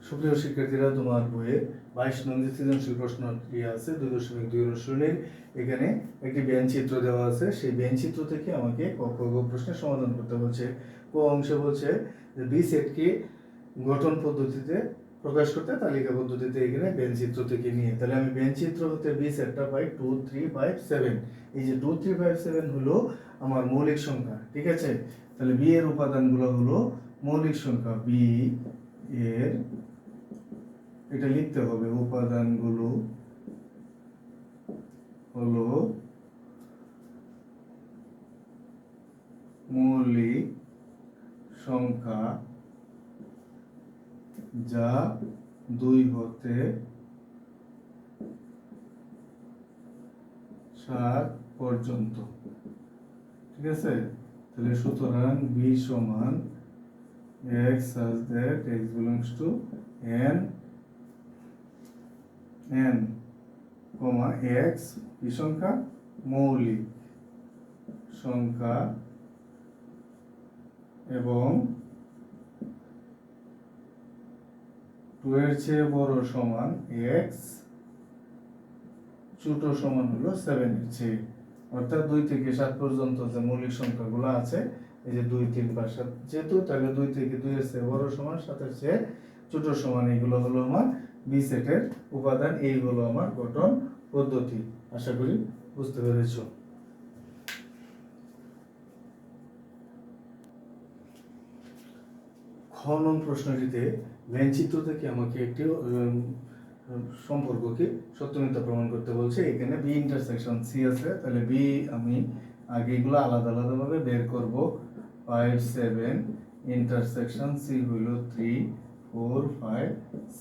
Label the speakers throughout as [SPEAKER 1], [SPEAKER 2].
[SPEAKER 1] সুপ্রিয় শিক্ষার্থীরা, তোমার বইয়ে 22 নং সৃজনশীল প্রশ্ন আছে 2.2 অনুশীলনের। এখানে একটি ব্যঞ্জ চিত্র দেওয়া আছে। সেই ব্যঞ্জ চিত্র থেকে আমাকে ক খ গ প্রশ্নের সমাধান করতে বলছে। ক অংশে বলছে যে বি সেটকে গঠন পদ্ধতিতে প্রকাশ করতে তালিকা পদ্ধতিতে এখানে ব্যঞ্জ চিত্র থেকে নিয়ে, তাহলে আমি ব্যঞ্জ চিত্র হতে বি সেটটা পাই 2 3 5 7। এই যে 2 3 5 7 হলো আমার মৌলিক সংখ্যা, ঠিক আছে। তাহলে বি এর উপাদানগুলো হলো মৌলিক সংখ্যা। বি এর এটা লিখতে হবে, উপাদানগুলো হলো মৌলিক সংখ্যা যা 2 হতে 7 পর্যন্ত, ঠিক আছে। তাহলে সুতরাং b সমান x such that x belongs to n x কি সংখ্যা? মৌলিক সংখ্যা এবং 2 এর চেয়ে বড় সমান x, ছোট সমান হলো 7 এর চেয়ে। অর্থাৎ 2 থেকে 7 পর্যন্ত যে মৌলিক সংখ্যাগুলো আছে, এই যে 2 3 5 7, যেহেতু তাহলে 2 থেকে 2 এর চেয়ে বড় সমান 7 এর চেয়ে ছোট সমান, এইগুলো হলো আমার বি সেটের উপাদান। এই হলো আমার গঠন পদ্ধতি। আশা করি বুঝতে পেরেছো। খ নং প্রশ্নটিতে ব্যঞ্জ চিত্র থেকে আমাকে একটি সম্পর্ককে সত্য মিথ্যা প্রমাণ করতে বলছে। এখানে বি ইন্টারসেকশন সি আছে, তাহলে বি আমি আগে এগুলো আলাদা আলাদা ভাবে বের করব। 5 7 ইন্টারসেকশন সি হইল 3 4 5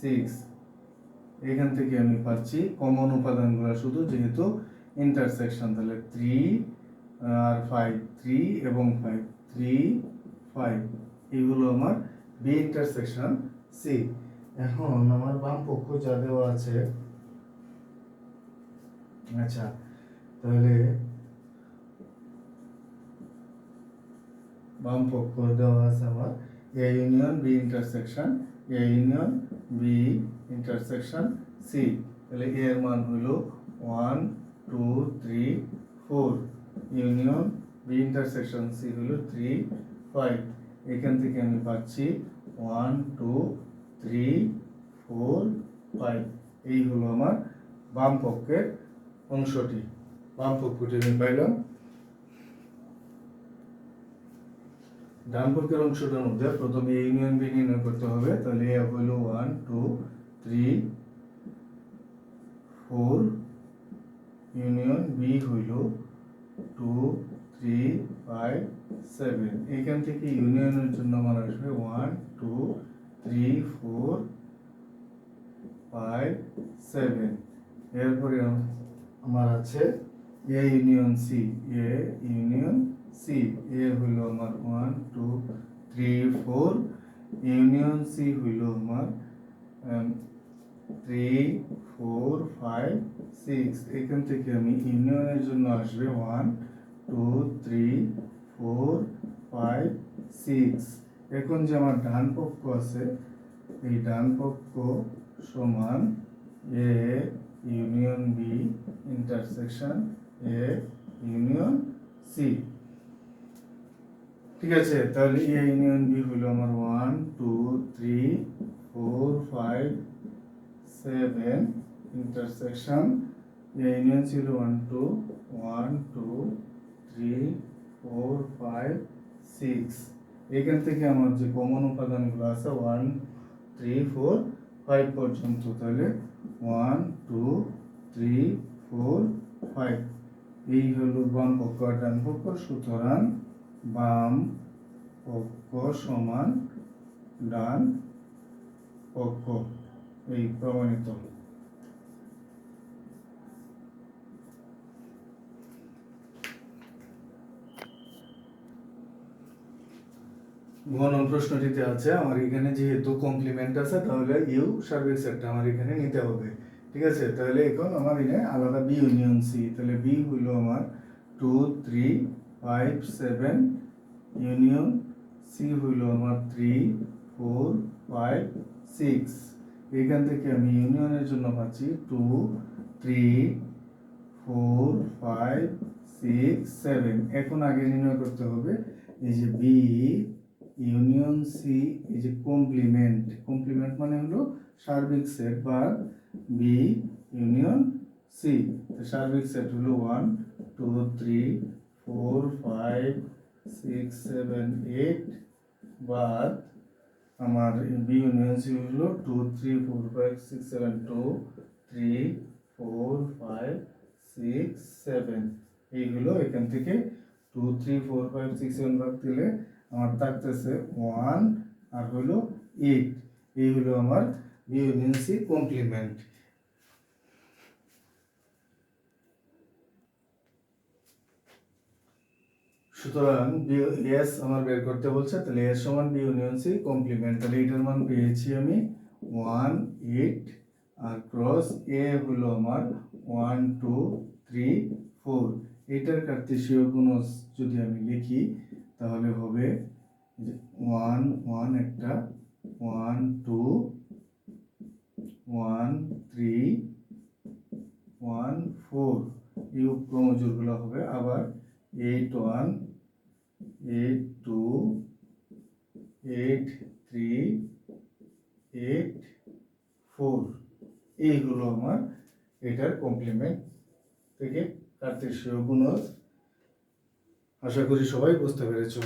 [SPEAKER 1] 6। এখান থেকে আমি পাচ্ছি কমন উপাদানগুলো শুধু, যেহেতু ইন্টারসেকশন, তাহলে 3 আর 5, 3 এবং 5, 3 5, এগুলো আমার বি ইন্টারসেকশন সি। এখন আমার বাম পক্ষ যা দেওয়া আছে, আচ্ছা, তাহলে বাম পক্ষ দেওয়া আছে আমার A union B intersection, A union B intersection C. তাহলে এ এর মান হলো 1 2 3 4, ইউনিয়ন বি ইন্টারসেকশন সি হলো 3 5। এখান থেকে আমি পাচ্ছি 1 2 3 4 5। এই হলো আমার বাম পক্ষের অংশটি। বাম পক্ষটি আমি পাইলাম। ডান পক্ষের অংশটার মধ্যে প্রথমে এ ইউনিয়ন বি নির্ণয় করতে হবে। তাহলে এ হইল 1 2 3 4, ইউনিয়ন বি হইল 2 3 5 7। এখান থেকে ইউনিয়নের জন্য আমার আসবে 1 2 3 4 5 7। এরপরে আমার আছে A union C, A union C. এ হইল আমার 1 2 3 4, ইউনিয়ন সি হইল আমার 3 4 5 6। এখান থেকে আমি ইউনিয়নের জন্য আসবে 1 2 3 4 5 6। এখন যে আমার ডান পক্ষ আছে, এই ডান পক্ষ সমান A union B intersection A union C, ঠিক আছে। তাহলে এ ইউনিয়ন বি হলো আমার 1 2 3 4 5 7 ইন্টারসেকশন এ ইউনিয়ন সি হলো 1 2 3 4 5 6। এখান থেকে আমার যে কমন উপাদানগুলো আছে 1 3 4 5 পর্যন্ত, তাহলে 1 2 3 4 5। এই হলো বাম পক্ষ আর ডান পক্ষ। সুতরাং বাম পক্ষ সমান ডান পক্ষ, এই প্রমাণিত। ঘ নং প্রশ্নটিতে আছে আমার এখানে যেহেতু কমপ্লিমেন্ট আছে, তাহলে ইউ সার্বিক সেটটা আমার এখানে নিতে হবে, ঠিক আছে। তাহলে এখন আমার এখানে আলাদা বি ইউনিয়ন সি, তাহলে বি হইল আমার 2 3 5 7, ইউনিয়ন সি হইল আমার 3 4 5 6। এখান থেকে আমি ইউনিয়নের জন্য পাচ্ছি 2 3 4 5 6 7। এখন আগে নির্ণয় করতে হবে এই যে বি ইউনিয়ন সি, এই যে কমপ্লিমেন্ট, কমপ্লিমেন্ট মানে হলো সার্বিক সেট বা বি ইউনিয়ন সি। সার্বিক সেট হলো 1 2 3 4 5 6 7 8 বাদ আমার বি ইউনিয়ন সি হলো 2 3 4 5 6 7 2 3 4 5 6 7। এইগুলো এখান থেকে 2 3 4 5 6 7 ভাগ দিলে আমার থাকতেছে 1 আর হলো 8। এই হলো আমার বি ইউনিয়ন সি কমপ্লিমেন্ট। সুতরাং এস আমার বের করতে বলছে, তাহলে এস সমান বি ইউনিয়ন সি কমপ্লিমেন্ট। তাহলে এটার মান পেয়েছি আমি 1 8 আর ক্রস এ হলো আমার 1 2 3 4। এটার কার্তেশীয় গুণজ যদি আমি লিখি তাহলে হবে 1 1 একটা 1 2 1 3 1 4। এই ক্রমজোড়গুলো হবে আবার 8 1 8 2 8 3 8 4। এইগুলো আমার এটার কমপ্লিমেন্ট থেকে কার্তেশীয় গুণজ। আশা করি সবাই বুঝতে পেরেছো।